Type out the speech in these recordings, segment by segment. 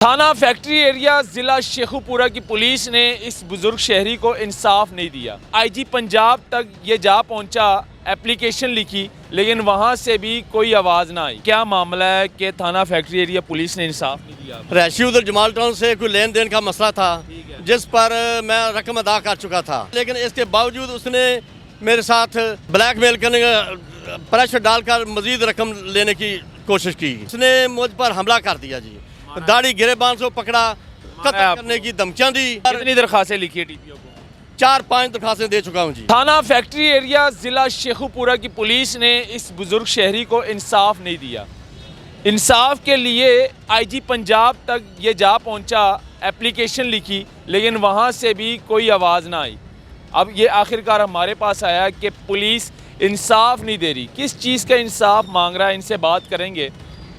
थाना factory area ज़िला शेखुपुरा की पुलिस ने इस बुज़ुर्ग शहरी को इंसाफ नहीं दिया। आईजी पंजाब तक ये जा पहुंचा, एप्लीकेशन लिखी, लेकिन वहां से भी कोई आवाज़ ना आई। क्या मामला है कि थाना फैक्ट्री एरिया पुलिस ने इंसाफ नहीं दिया? रैशी उधर जमाल टाउन से कोई लेन देन का मसला था जिस पर मैं रकम अदा कर चुका था, लेकिन इसके बावजूद उसने मेरे साथ ब्लैकमेल करने का प्रेशर डालकर मजीद रकम लेने की कोशिश की। उसने मुझ पर हमला कर दिया जी, दाढ़ी गिरेबान से पकड़ा, कत्ल करने की धमकियां दी। कितनी दरखास्तें लिखी है डीपीओ को? 4-5 दरखास्तें दे चुका हूँ जी। थाना फैक्ट्री एरिया ज़िला शेखुपुरा की पुलिस ने इस बुज़ुर्ग शहरी को इंसाफ नहीं दिया। इंसाफ के लिए आईजी पंजाब तक ये जा पहुंचा, एप्लीकेशन लिखी, लेकिन वहां से भी कोई आवाज़ ना आई। अब ये आखिरकार हमारे पास आया कि पुलिस इंसाफ नहीं दे रही। किस चीज़ का इंसाफ मांग रहा है, इनसे बात करेंगे,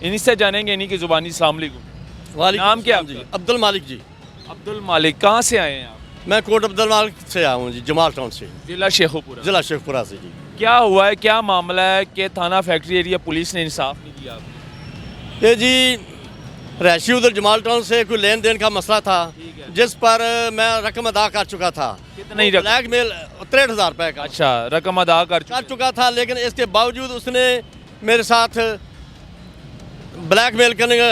इन्हीं से जानेंगे, इन्हीं की ज़ुबानी। अस्सलाम वालेकुम। नाम क्या जी? अब्दुल मालिक जी। अब्दुल मालिक, कहाँ से आए हैं आप? मैं कोट अब्दुल मालिक से आया हूँ जी, जमाल टाउन से, जिला शेखुपुरा। जिला शेखपुरा से जी। क्या हुआ है, क्या मामला है कि थाना फैक्ट्री एरिया पुलिस ने इंसाफ नहीं दिया आपको? ये जी रैशी उधर जमाल टाउन से कोई लेन देन का मसला था जिस पर मैं रकम अदा कर चुका था। कितनी रकम? ब्लैकमेल 63,000 रुपये का अच्छा, रकम अदा कर चुका था, लेकिन इसके बावजूद उसने मेरे साथ ब्लैकमेल करने का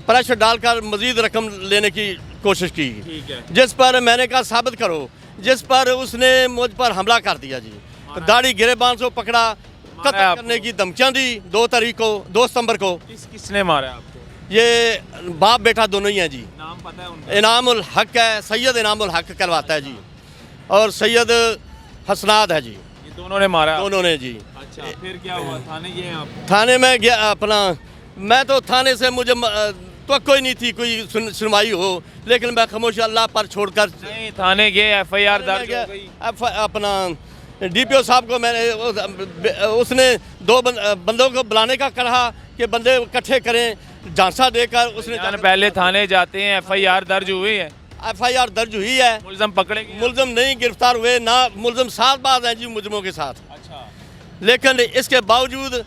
प्रेशर डालकर मजीद रकम लेने की कोशिश की। ठीक है। जिस पर मैंने कहा साबित करो, जिस पर उसने मुझ पर हमला कर दिया जी, दाढ़ी गिरेबान से पकड़ा, कत्ल करने की धमकियां दी। 2 तारीख को, 2 सितंबर को। किसने मारा आपको? ये बाप बेटा दोनों ही हैं जी। नाम पता है उनका? इनामुल हक है, सैयद इनामुल हक कहलवाता है जी, और सैयद हसनाद है जी। ये दोनों ने मारा? दोनों ने जी। अच्छा, फिर क्या हुआ? थाने गए आप? थाने में गया अपना, मैं तो थाने से मुझे तो कोई नहीं थी कोई सुनवाई हो, लेकिन मैं खामोश अल्लाह पर छोड़कर नहीं, थाने गए, एफआईआर दर्ज हो गई। अपना डीपीओ साहब को मैंने, उसने 2 बंदों को बुलाने का कहा कि बंदे इकट्ठे करें, झांसा देकर उसने पहले थाने जाते हैं, एफआईआर दर्ज हुई है? एफआईआर दर्ज हुई है। मुलजम पकड़े गए? मुलजम नहीं गिरफ्तार हुए ना, मुलजम साथबाज हैं जी मुलजमों के साथ। अच्छा, लेकिन इसके बावजूद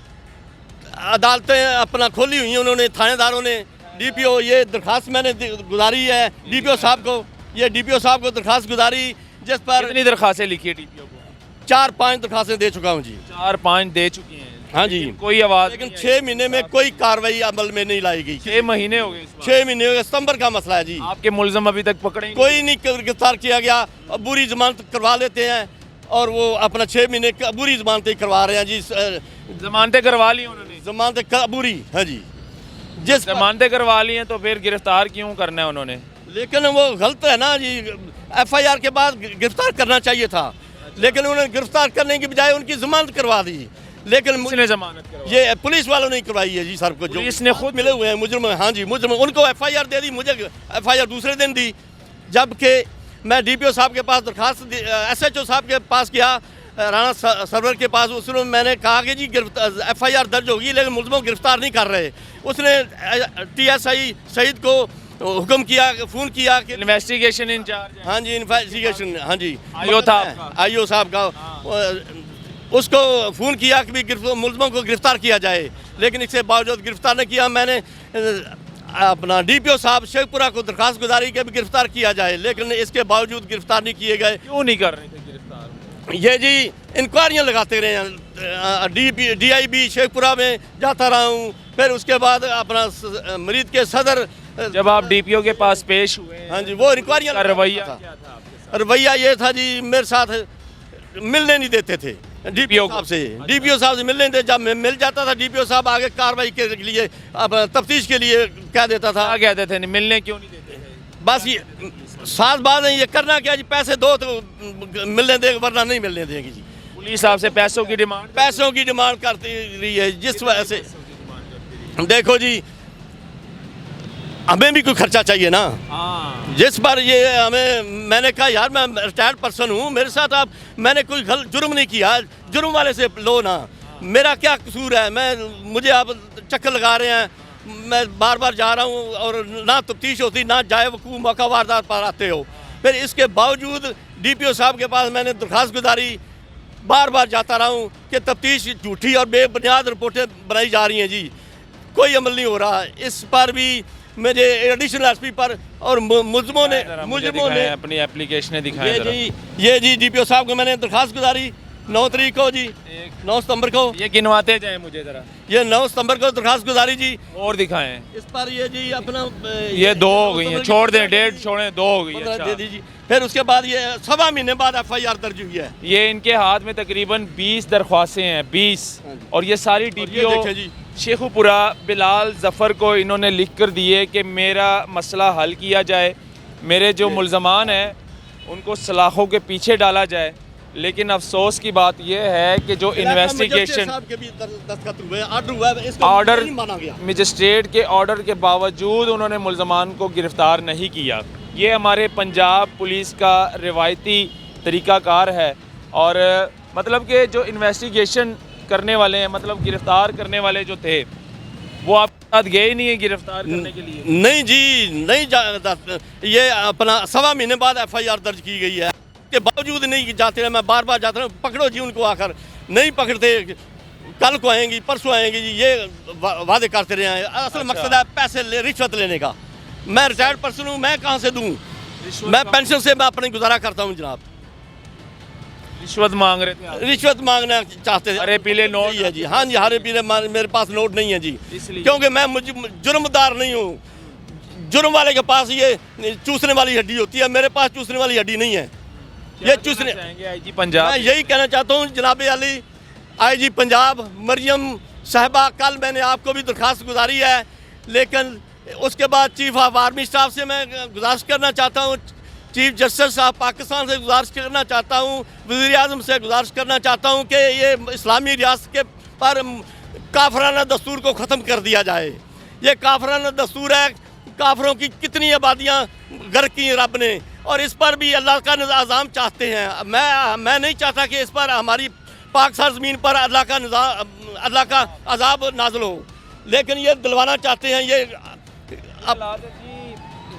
अदालतें अपना खोली हुई हैं उन्होंने, थानेदारों ने। डीपीओ ये दरखास्त मैंने गुजारी है डीपीओ साहब को, ये डीपीओ साहब को दरखास्त गुजारी जिस पर कितनी दरखास्तें लिखी है डीपीओ को? 4-5 दरखास्तें दे चुका हूँ जी। 4-5 दे चुकी हैं? हाँ जी। कोई आवाज़? लेकिन 6 महीने में कोई कार्रवाई अमल में नहीं लाई गई। 6 महीने हो गए? 6 महीने हो गए, सितंबर का मसला है जी। आपके मुलजम अभी तक पकड़े? कोई नहीं गिरफ्तार किया गया। अबूरी जमानत करवा लेते हैं और वो अपना 6 महीने की अबूरी जमानतें करवा रहे हैं जी। जमानतें करवा ली उन्होंने? जमानतें अबूरी, हाँ जी। जिस जमानतें करवा ली हैं तो फिर गिरफ्तार क्यों करना है उन्होंने? लेकिन वो गलत है ना जी, एफआईआर के बाद गिरफ्तार करना चाहिए था, लेकिन उन्होंने गिरफ्तार करने की बजाय उनकी जमानत करवा दी। लेकिन किसने जमानत करवाई? ये पुलिस वालों ने करवाई है जी सर को, जो पुलिस खुद मिले हुए हैं मुजरिम। हाँ जी, मुजरिम। उनको एफआईआर दे दी, मुझे एफआईआर दूसरे दिन दी, जबकि मैं डीपीओ साहब के पास दरखास्त, एसएचओ साहब के पास गया, राणा सरवर के पास। उसने मैंने कहा कि जी एफआईआर दर्ज होगी, लेकिन मुलजमों को गिरफ्तार नहीं कर रहे। उसने टीएसआई सईद को हुक्म किया, फ़ोन किया कि इन्वेस्टिगेशन इंचार्ज। हाँ जी, इन्वेस्टिगेशन, हाँ जी, आईओ था, आईओ साहब का, उसको फ़ोन किया कि भी मुलजमों को गिरफ्तार किया जाए, लेकिन इसके बावजूद गिरफ्तार नहीं किया। मैंने अपना डीपीओ साहब शेखपुरा को दरखास्त गुजारी कि भी गिरफ्तार किया जाए, लेकिन इसके बावजूद गिरफ्तार नहीं किए गए। क्यों नहीं कर रहे थे गिरफ्तार? ये जी इंक्वायरियाँ लगाते रहे हैं, DIB शेखपुरा में जाता रहा हूँ, फिर उसके बाद अपना मरीज के सदर। जब आप डीपीओ के पास पेश हुए, हाँ जी, वो इंक्वायरियाँ रवैया क्या था आपके साथ? रवैया ये था जी, मेरे साथ मिलने नहीं देते थे डीपीओ साहब से। डीपीओ साहब से मिलने देते, जब मैं मिल जाता था डीपीओ साहब आगे कार्रवाई के लिए, अब तफ्तीश के लिए कह देता था। क्या कहते थे? मिलने क्यों नहीं देते थे? बस ये साथ बात है, ये करना क्या जी, पैसे दो तो मिलने देंगे, वरना नहीं मिलने देंगे जी। पुलिस आपसे पैसों की डिमांड? पैसों की डिमांड करती रही है, जिस वजह से देखो जी हमें भी कोई खर्चा चाहिए ना। हाँ। जिस पर ये हमें, मैंने कहा यार मैं रिटायर्ड पर्सन हूँ, मेरे साथ आप, मैंने कोई जुर्म नहीं किया, जुर्म वाले से लो ना, मेरा क्या कसूर है? मुझे आप चक्कर लगा रहे हैं, मैं बार बार जा रहा हूँ और ना तफ्तीश होती, ना जाए वकूफ़ मौका वारदात पर आते हो। फिर इसके बावजूद डीपीओ साहब के पास मैंने दरख्वास्त गुजारी, बार बार जाता रहा हूँ कि तफ्तीश झूठी और बेबुनियाद रिपोर्टें बनाई जा रही हैं जी, कोई अमल नहीं हो रहा। इस पर भी मुझे एडिशनल एसपी पर और मुलजमों ने अपनी एप्लीकेशनें दिखाएं ये जरा। ये जी डीपीओ साहब को मैंने दरखास्त गुजारी 9 तारीख को जी, 9 सितंबर को। ये गिनवाते जाए मुझे जरा, ये 9 सितंबर को दरखास्त गुजारी जी। और दिखाएं। इस पर ये जी अपना ये 2 हो गई हैं, छोड़ दें, डेट छोड़ें, 2 हो गई हैं। 15 दे अच्छा। दीजिए। फिर उसके बाद ये 1.25 महीने बाद FIR दर्ज हुई है। ये इनके हाथ में तकरीबन 20 दरख्वास्तें हैं, 20, और ये सारी डीपीओ देखें जी। शेखुपुरा बिलाल जफ़र को इन्होंने लिख कर दिए कि मेरा मसला हल किया जाए, मेरे जो मुल्ज़मान हैं उनको सलाखों के पीछे डाला जाए। लेकिन अफसोस की बात यह है कि जो इन्वेस्टिगेशन ऑर्डर मजिस्ट्रेट के ऑर्डर के बावजूद उन्होंने मुल्ज़मान को गिरफ़्तार नहीं किया। ये हमारे पंजाब पुलिस का रिवायती तरीक़ाकार है। और मतलब कि जो इन्वेस्टिगेशन करने वाले हैं, मतलब गिरफ़्तार करने वाले जो थे, वो आपके साथ गए ही नहीं है गिरफ़्तार करने के लिए? नहीं जी, नहीं ये अपना 1.25 महीने बाद FIR दर्ज की गई है के बावजूद नहीं जाते हैं। मैं बार बार जाता हूँ, पकड़ो जी उनको, आकर नहीं पकड़ते, कल को आएंगी, परसों आएंगी जी, ये वादे करते रहे हैं। असल मकसद है पैसे रिश्वत लेने का। मैं रिटायर्ड पर्सन हूँ, मैं कहाँ से दूँ? मैं पेंशन से मैं अपनी गुजारा करता हूँ जनाब। रिश्वत मांग रहे थे आप? रिश्वत मांगना चाहते थे। हरे पीले नोट है जी? हाँ जी, हरे पीले मेरे पास नोट नहीं है जी, क्योंकि मैं जुर्मदार नहीं हूँ। जुर्म वाले के पास ये चूसने वाली हड्डी होती है, मेरे पास चूसने वाली हड्डी नहीं है। ये चूसने आईजी पंजाब, मैं यही कहना चाहता हूँ जनाब अली आईजी पंजाब मरियम साहिबा, कल मैंने आपको भी दरखास्त गुजारी है, लेकिन उसके बाद चीफ ऑफ आर्मी स्टाफ से मैं गुजारिश करना चाहता हूँ, चीफ जस्टिस ऑफ पाकिस्तान से गुजारिश करना चाहता हूँ, वज़ीर आज़म से गुजारिश करना चाहता हूँ कि ये इस्लामी रियासत के पर काफराना दस्तूर को ख़त्म कर दिया जाए। ये काफराना दस्तूर है, काफरों की कितनी आबादियाँ गर्क की रब ने, और इस पर भी अल्लाह का निज़ाम चाहते हैं। मैं नहीं चाहता कि इस पर हमारी पाक सरज़मीन पर अल्लाह का अज़ाब नाज़िल हो, लेकिन ये दिलवाना चाहते हैं।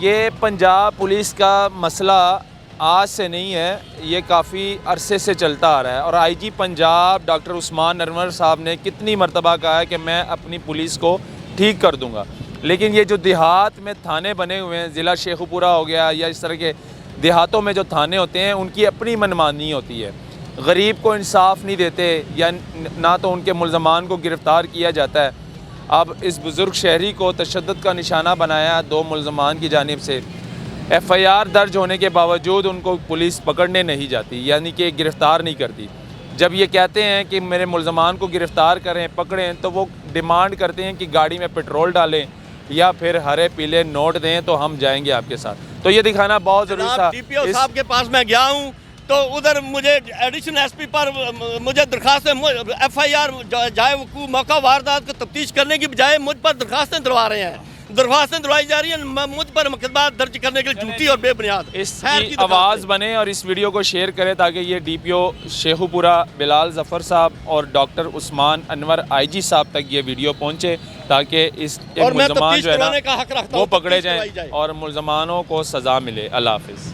ये पंजाब पुलिस का मसला आज से नहीं है, ये काफ़ी अरसे से चलता आ रहा है। और आईजी पंजाब डॉक्टर उस्मान अनवर साहब ने कितनी मरतबा कहा है कि मैं अपनी पुलिस को ठीक कर दूंगा, लेकिन ये जो देहात में थाने बने हुए हैं, ज़िला शेखुपुरा हो गया या इस तरह के देहातों में जो थाने होते हैं, उनकी अपनी मनमानी होती है। गरीब को इंसाफ नहीं देते, या ना तो उनके मुल्ज़मान को गिरफ़्तार किया जाता है। अब इस बुज़ुर्ग शहरी को तशद्दुद का निशाना बनाया 2 मुल्ज़मान की जानिब से। FIR दर्ज होने के बावजूद उनको पुलिस पकड़ने नहीं जाती, यानी कि गिरफ़्तार नहीं करती। जब ये कहते हैं कि मेरे मुल्ज़मान को गिरफ़्तार करें, पकड़ें, तो वो डिमांड करते हैं कि गाड़ी में पेट्रोल डालें या फिर हरे पीले नोट दें तो हम जाएंगे आपके साथ। तो ये दिखाना बहुत ज़रूरी था। DPO साहब के पास मैं गया हूँ तो उधर मुझे एडिशनल एसपी पर मुझे दरखास्त FIR जाए वकूफ़ मौका वारदात को तफ्तीश करने की बजाय मुझ पर दरखास्तें दिलवा रहे हैं। दरख्वास्तें दिलवाई जा रही हैं मुझ पर मुकदमा दर्ज करने के लिए, झूठी और बेबुनियाद। इसकी आवाज़ बने और इस वीडियो को शेयर करें ताकि ये DPO शेखुपुरा बिलाल जफ़र साहब और डॉक्टर उस्मान अनवर IG साहब तक ये वीडियो पहुँचे, ताकि इस मुल्ज़मान जो है ना वो पकड़े जाएँ और मुल्ज़मानों को सज़ा मिले। अल्लाह हाफ़िज़।